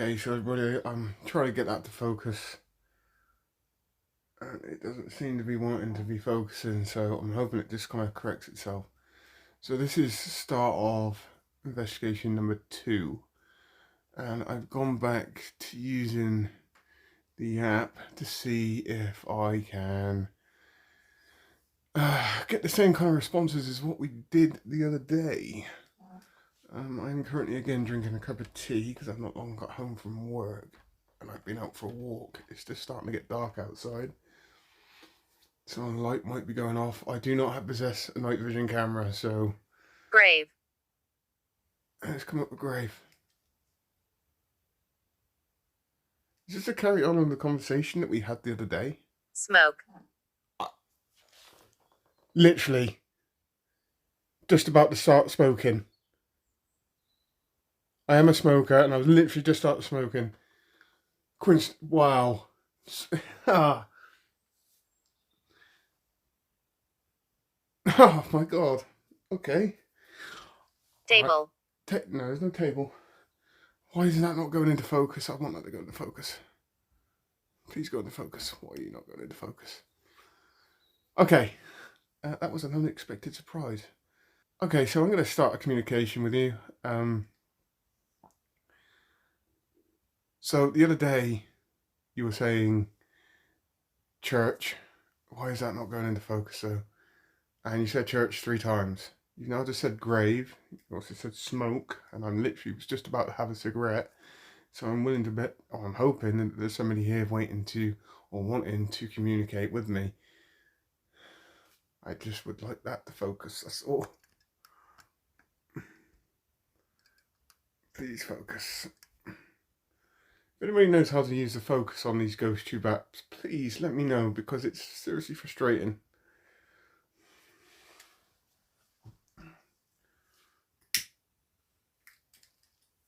Okay, so everybody, I'm trying to get that to focus, and it doesn't seem to be wanting to be focusing, so I'm hoping it just kind of corrects itself. So this is the start of investigation number 2, and I've gone back to using the app to see if I can get the same kind of responses as what we did the other day. I'm currently again drinking a cup of tea because I've not long got home from work and I've been out for a walk. It's just starting to get dark outside, so the light might be going off. I do not possess a night vision camera, so Grave. let's come up with grave. Is this a carry on the conversation that we had the other day? Smoke. Literally, just about to start smoking. I am a smoker, and I was literally just started smoking. Wow. Ah. Oh my god. Okay. Table. No, there's no table. Why is that not going into focus? I want that to go into focus. Please go into focus. Why are you not going into focus? Okay. That was an unexpected surprise. Okay, so I'm going to start a communication with you. So the other day, you were saying church. Why is that not going into focus though? And you said church 3 times. You now just said grave. You also said smoke, and I'm literally was just about to have a cigarette. So I'm willing to bet, or I'm hoping that there's somebody here waiting to or wanting to communicate with me. I just would like that to focus. That's all. Please focus. If anybody knows how to use the focus on these ghost tube apps, please let me know because it's seriously frustrating.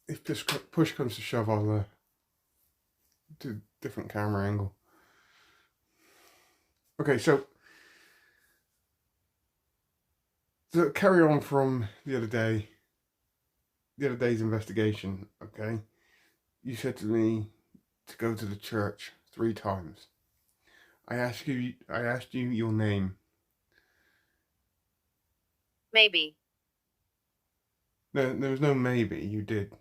If this push comes to shove, I'll do a different camera angle. Okay, so to carry on from the other day's investigation, okay, you said to me to go to the church 3 times. I asked you your name. Maybe. No, there was no maybe. You did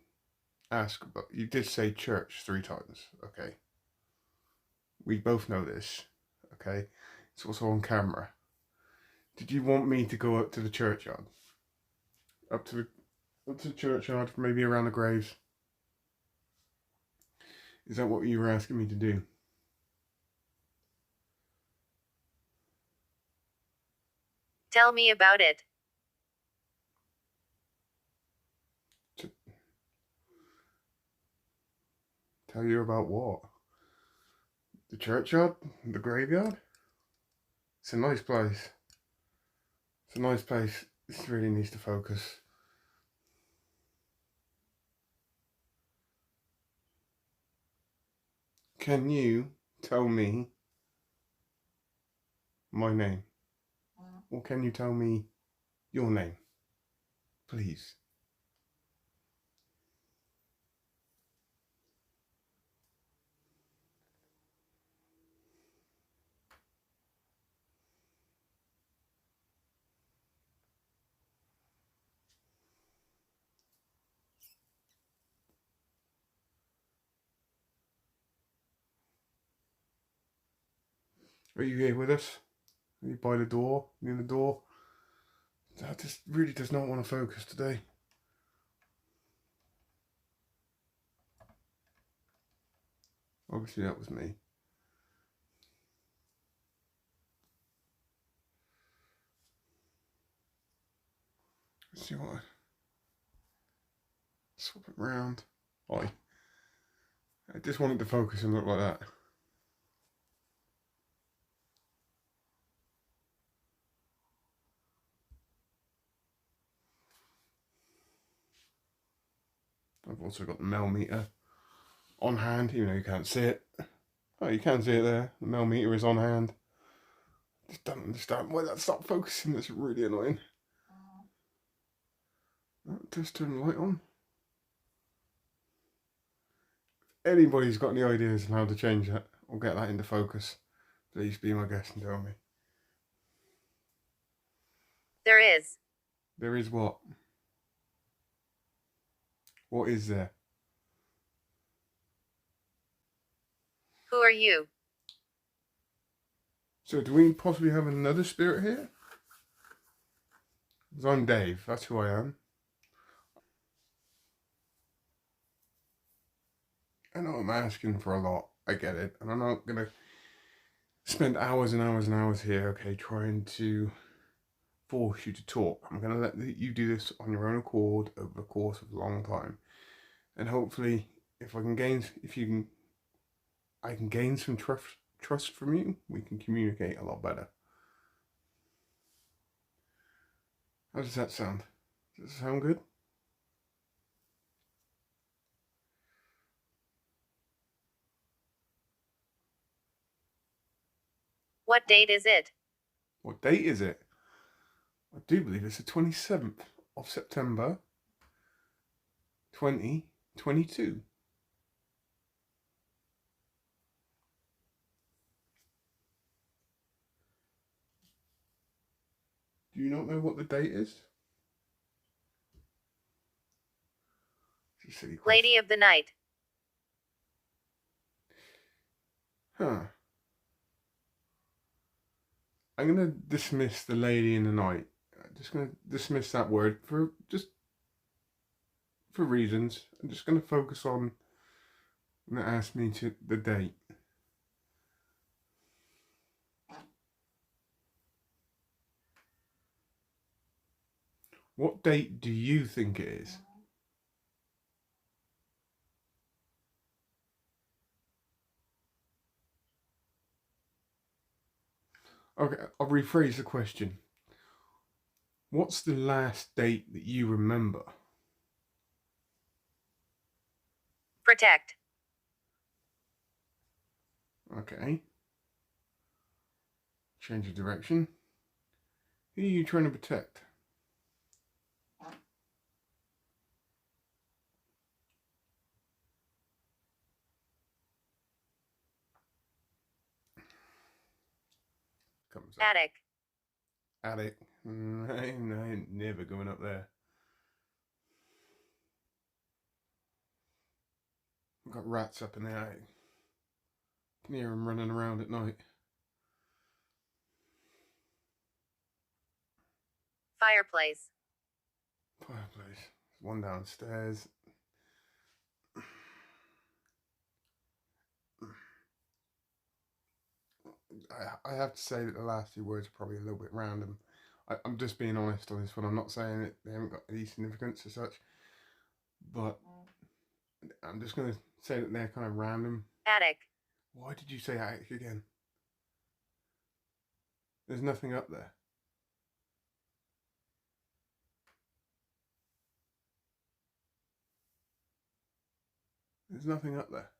ask, but you did say church 3 times. Okay, we both know this. Okay, it's also on camera. Did you want me to go up to the churchyard? Up to the churchyard, maybe around the graves? Is that what you were asking me to do? Tell me about it. To tell you about what? The churchyard? The graveyard? It's a nice place. It's a nice place. This really needs to focus. Can you tell me my name? Or can you tell me your name? Please. Are you here with us? Are you by the door? Near the door? That just really does not want to focus today. Obviously that was me. Let's see what I swap it round. I just wanted to focus and look like that. I've also got the mel meter on hand, even though you can't see it. Oh, you can see it there. The mel meter is on hand. Just don't understand why that stopped focusing. That's really annoying. Just turn the light on. anybody's got any ideas on how to change that or get that into focus, please be my guest and tell me. There is. There is what? What is there? Who are you? So do we possibly have another spirit here? 'Cause I'm Dave, that's who I am. I know I'm asking for a lot, I get it, and I'm not gonna spend hours and hours and hours here, okay, trying to force you to talk. I'm gonna let you do this on your own accord over the course of a long time, and hopefully, if I can gain some trust from you. We can communicate a lot better. How does that sound? Does it sound good? What date is it? What date is it? I do believe it's the 27th of September 2022. Do you not know what the date is? It's a silly question. Lady of the night. Huh. I'm going to dismiss the lady in the night. I'm just going to dismiss that word for reasons. I'm just going to focus on when it asked me to the date. What date do you think it is? Okay, I'll rephrase the question. What's the last date that you remember? Protect. Okay. Change of direction. Who are you trying to protect? Comes up. Attic. Attic. I ain't never going up there. I've got rats up in the attic. Can hear them running around at night. Fireplace. Fireplace. There's one downstairs. I have to say that the last few words are probably a little bit random. I'm just being honest on this one. I'm not saying that they haven't got any significance as such, but I'm just going to say that they're kind of random. Attic. Why did you say attic again? There's nothing up there. There's nothing up there.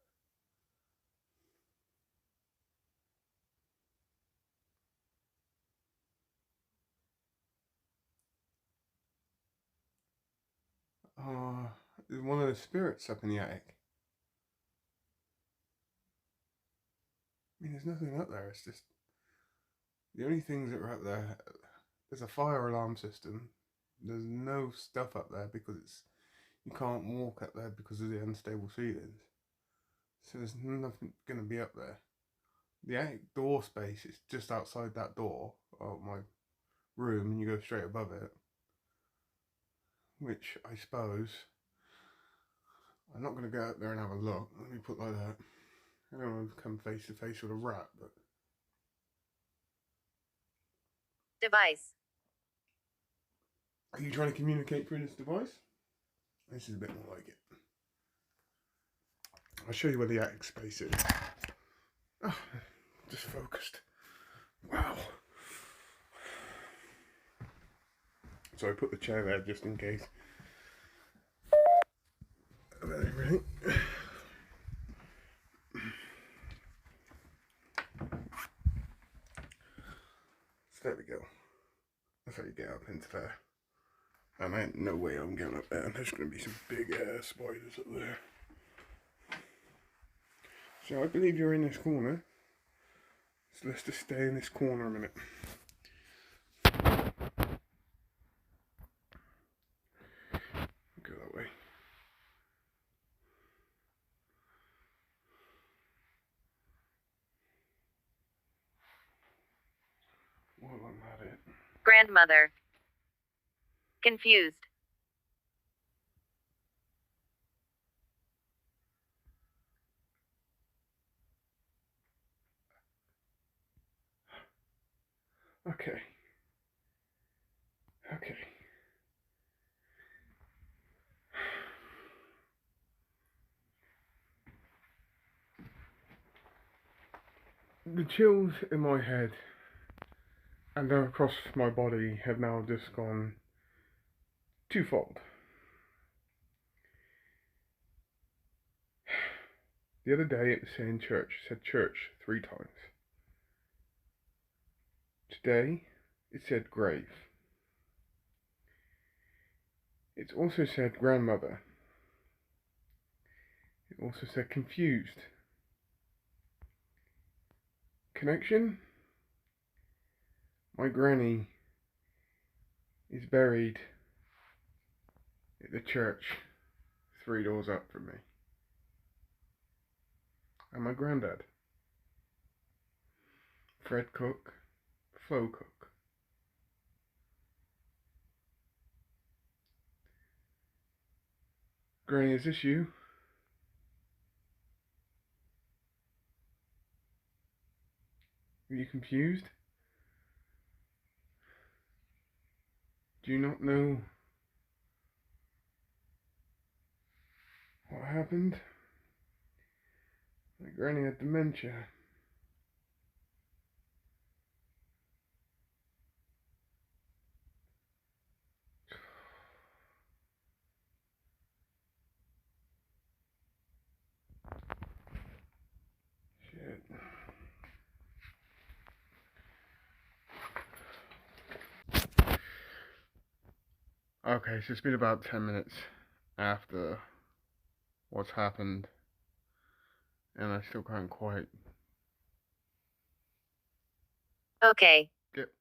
There's one of the spirits up in the attic. I mean, there's nothing up there. It's just the only things that are up there. There's a fire alarm system. There's no stuff up there because you can't walk up there because of the unstable ceilings. So there's nothing gonna be up there. The attic door space is just outside that door of my room, and you go straight above it. Which I suppose I'm not gonna go out there and have a look. Let me put it like that. I don't want to come face to face with a rat, but Device. are you trying to communicate through this device? This is a bit more like it. I'll show you where the attic space is. Oh, just focused. Wow. So I put the chair there just in case of everything. So there we go. That's how you get up into there. And I ain't no way I'm getting up there. And there's going to be some big ass spiders up there. So I believe you're in this corner. So let's just stay in this corner a minute. Go that way. While I'm at it. Grandmother. Confused. Okay. Okay. The chills in my head and then across my body have now just gone twofold. The other day it was saying church, it said church 3 times. Today it said grave. It's also said grandmother. It also said confused. Connection? My granny is buried at the church 3 doors up from me. And my granddad, Fred Cook, Flo Cook. Granny, is this you? Are you confused? Do you not know what happened? My granny had dementia. Shit. Okay, so it's been about 10 minutes after what's happened, and I still can't quite Okay. get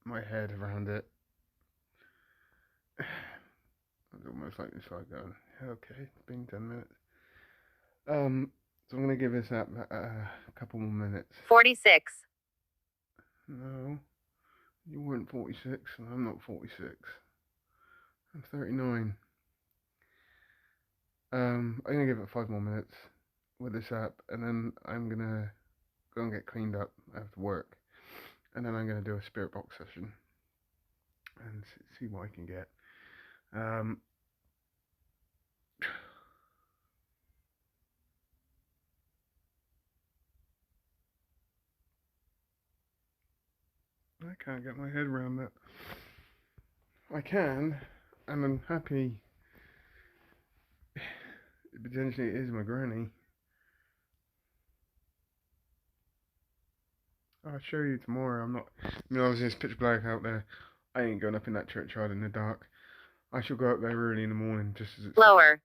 my head around it. It's almost like it's like going, okay, it's been 10 minutes. So I'm gonna give this app a couple more minutes. 46. No, you weren't 46, and I'm not 46. I'm 39. I'm gonna give it 5 more minutes with this app, and then I'm gonna go and get cleaned up after work, and then I'm gonna do a spirit box session and see what I can get. I can't get my head around that. I can, and I'm happy. Potentially, it is my granny. I'll show you tomorrow. I'm not. Obviously it's pitch black out there. I ain't going up in that churchyard in the dark. I shall go up there early in the morning, just as it's Lower.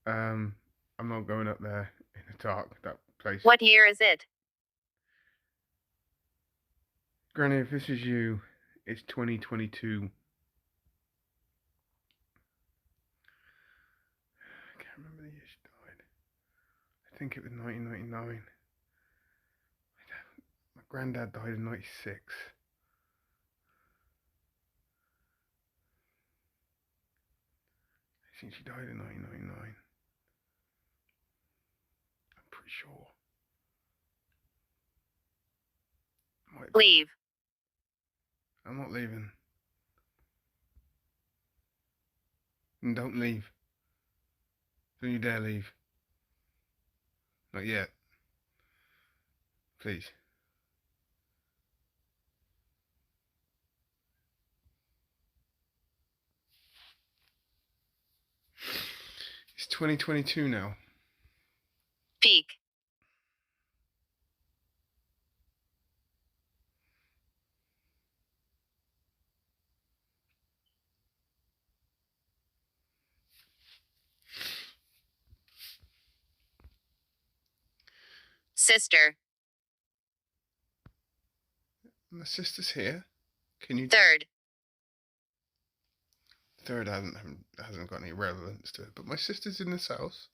I'm not going up there in the dark. That place. What year is it? Granny, if this is you, it's 2022. I can't remember the year she died. I think it was 1999. My granddad died in 96. I think she died in 1999. I'm pretty sure. Leave. I'm not leaving. And don't leave. Don't you dare leave. Not yet. Please. It's 2022 now. Peak. Sister. My sister's here. Can you? Third. Third hasn't got any relevance to it, but my sister's in this house.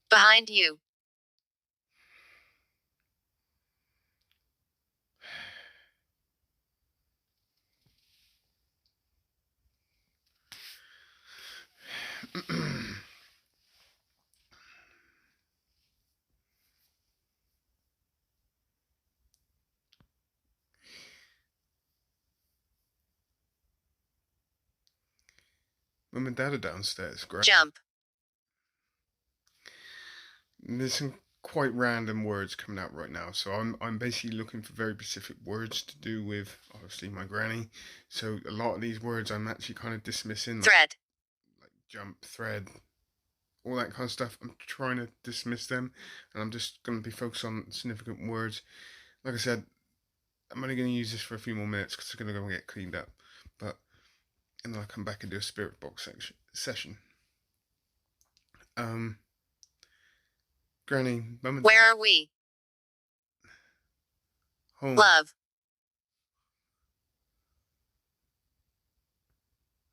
Behind you. Mum and Dad are downstairs. Great. Jump. There's some quite random words coming out right now, so I'm basically looking for very specific words to do with obviously my granny. So a lot of these words I'm actually kind of dismissing, Thread. like jump, thread, all that kind of stuff. I'm trying to dismiss them, and I'm just going to be focused on significant words. Like I said, I'm only going to use this for a few more minutes because it's going to go and get cleaned up, and then I'll come back and do a spirit box session. Granny, Mum and Where Dad, are we? home. Love.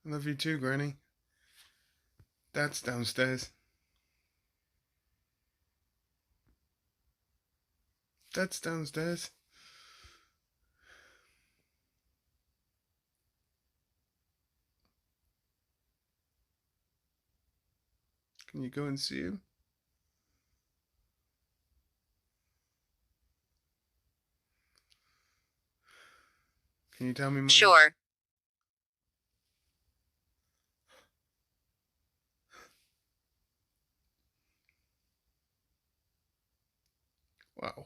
I love you too, Granny. Dad's downstairs. Dad's downstairs. Can you go and see him? Can you tell me more? Sure. Wow.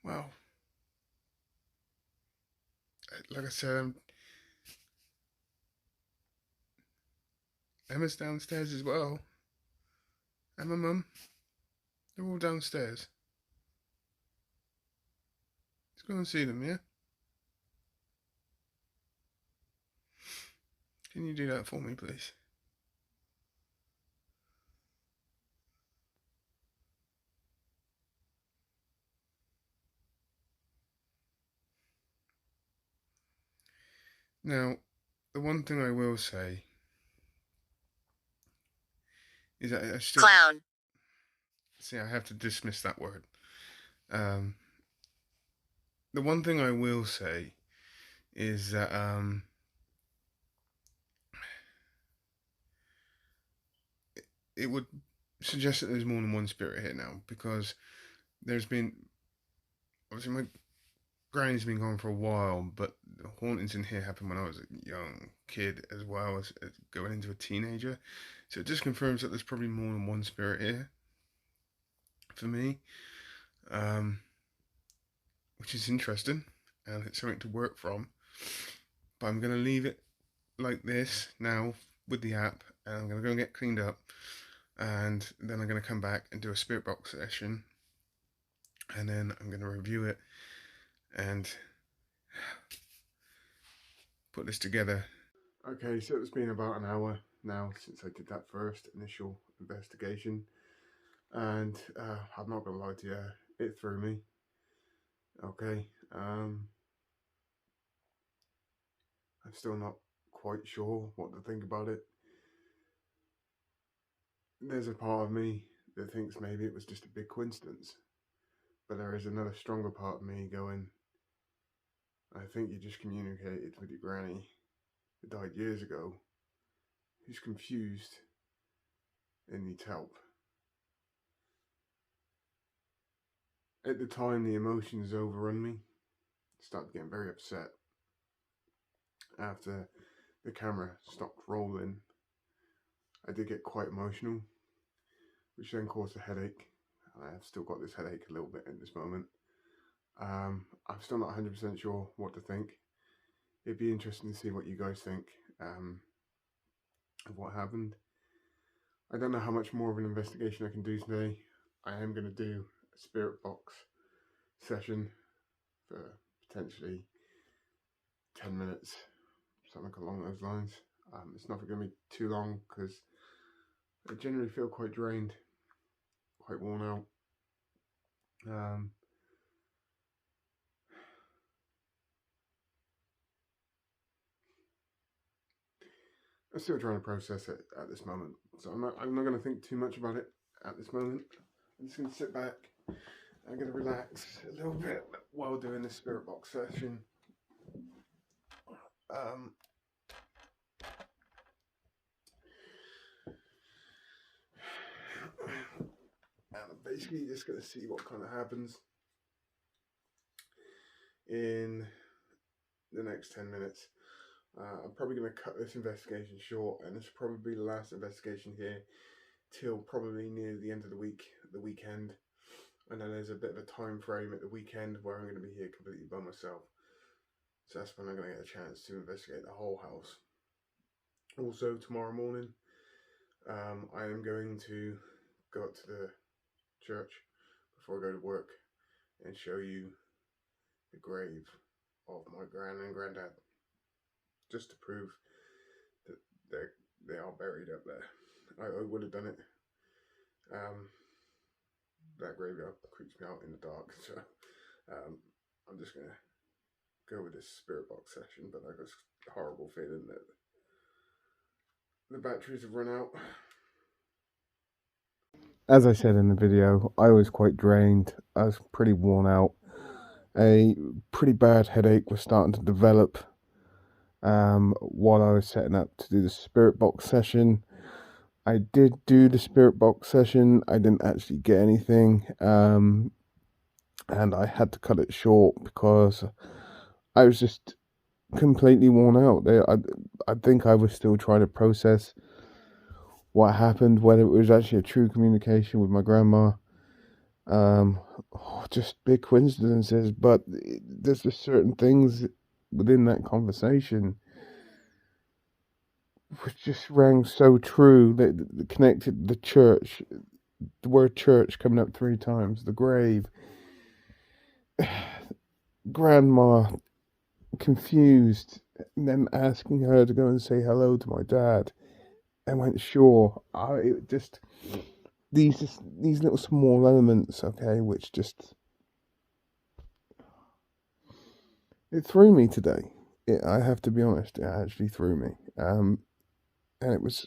Wow. Like I said, Emma's downstairs as well. And my mum. They're all downstairs. Let's go and see them, yeah? Can you do that for me, please? Now, the one thing I will say is that I still... Clown. See, I have to dismiss that word. The one thing I will say is that it would suggest that there's more than one spirit here now, because there's been, obviously my granny's been gone for a while, but the hauntings in here happened when I was a young kid as well as going into a teenager. So it just confirms that there's probably more than one spirit here for me, which is interesting, and it's something to work from. But I'm going to leave it like this now with the app, and I'm going to go and get cleaned up, and then I'm going to come back and do a spirit box session, and then I'm going to review it and put this together. Okay, so it's been about an hour now since I did that first initial investigation, and I'm not gonna lie to you, it threw me. Okay, I'm still not quite sure what to think about it. There's a part of me that thinks maybe it was just a big coincidence, but there is another stronger part of me going, I think you just communicated with your granny that died years ago, who's confused and needs help. At the time, the emotions overrun me. I started getting very upset after the camera stopped rolling. I did get quite emotional, which then caused a headache. And I've still got this headache a little bit at this moment. I'm still not 100% sure what to think. It'd be interesting to see what you guys think of what happened. I don't know how much more of an investigation I can do today. I am going to do a spirit box session for potentially 10 minutes, something along those lines. It's not going to be too long because I generally feel quite drained, quite worn out. Um, I'm still trying to process it at this moment, so I'm not going to think too much about it at this moment. I'm just going to sit back. I'm going to relax a little bit while doing this spirit box session. Um, and I'm basically just going to see what kind of happens in the next 10 minutes. I'm probably going to cut this investigation short, and this will probably be the last investigation here till probably near the end of the weekend. I know there's a bit of a time frame at the weekend where I'm going to be here completely by myself. So that's when I'm going to get a chance to investigate the whole house. Also, tomorrow morning, I am going to go up to the church before I go to work and show you the grave of my gran and granddad, just to prove that they are buried up there. I would have done it. That graveyard creeps me out in the dark, so I'm just gonna go with this spirit box session. But I got a horrible feeling that the batteries have run out. As I said in the video, I was quite drained. I was pretty worn out. A pretty bad headache was starting to develop while I was setting up to do the spirit box session. I did do the spirit box session. I didn't actually get anything, and I had to cut it short because I was just completely worn out. I think I was still trying to process what happened, whether it was actually a true communication with my grandma, just big coincidences. But there's just certain things within that conversation which just rang so true that connected the church, the word church coming up 3 times, the grave, grandma confused, and then asking her to go and say hello to my dad. I went, sure. It just these little small elements, okay, which just it threw me today. I have to be honest, it actually threw me. And it was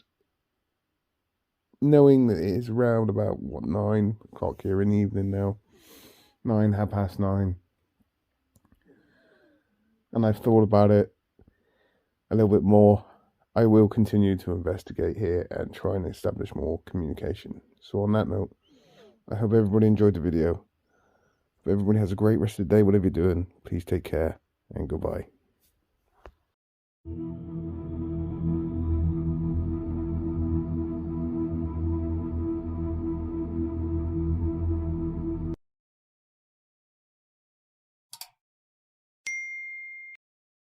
knowing that it is around about 9 o'clock here in the evening now, 9:30, and I've thought about it a little bit more. I will continue to investigate here and try and establish more communication. So on that note, I hope everybody enjoyed the video. Hope everybody has a great rest of the day, whatever you're doing. Please take care and goodbye.